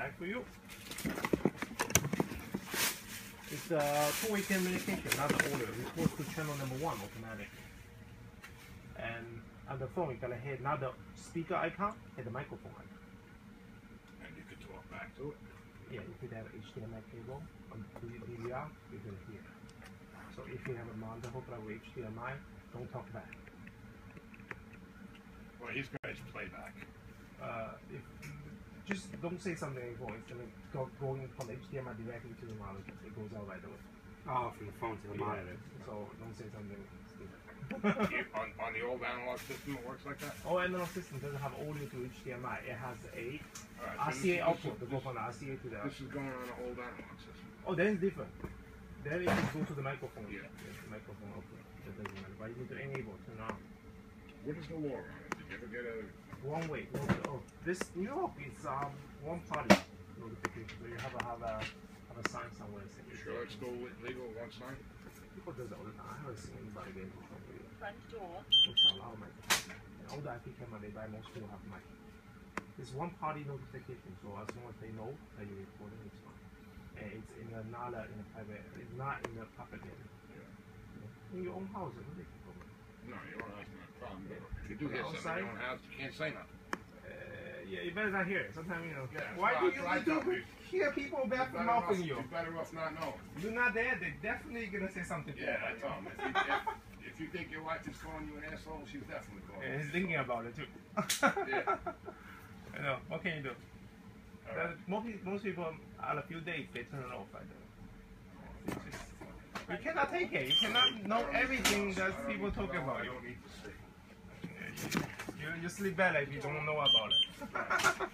bag for you. It's a two-way communication, not the audio. It goes to channel number 1 automatically. And on the phone, you're gonna hit not the speaker icon, hit the microphone icon. And you can talk back to it. Yeah, if you have HDMI cable on DVR, you can hear. So if you have a monitor hooked up with HDMI, don't talk back. Well, he's got his playback. Just don't say something in voice. It's gonna go in from HDMI directly to the monitor. It goes out right away. Oh, from the phone to the monitor. So don't say something stupid. on the old analog system, it works like that? Oh, analog system doesn't have audio to HDMI. It has a Right, so RCA output to go from the RCA to the. This is going on an old analog system. Oh, then it's different. Then it can go to the microphone. Yeah. Yes, the microphone output. That doesn't matter. But you need to enable, turn on. What is the law on it? Did you ever get a... One way. Oh, this New York is one party notification. So you have a sign somewhere saying. You sure it's still legal one sign? People do that all the time. I haven't seen anybody get in trouble with it. Front door. Which allow microphone. And all the IP camera they buy, most people have mic. It's one party notification, so as long as they know that you're recording, it's fine. And it's in a not in a private. It's not in a public area. Yeah. In your own house, it's ridiculous. No, you don't have no problem. But if you do hear something in your own house, you can't say nothing. Yeah, you better not hear it. Sometimes, you know. Yeah, why do you hear people bad for mouthing you? You're better off not knowing. You're not there, they're definitely gonna say something. Yeah, I told him. If you think your wife is calling you an asshole, she's definitely calling. Yeah, he's thinking about it too. Yeah. I know. What can you do? Right. Most people, out of a few days, they turn it off. You cannot take it. You cannot know everything that people talk about. I don't need to see. You sleep better if you don't know about it.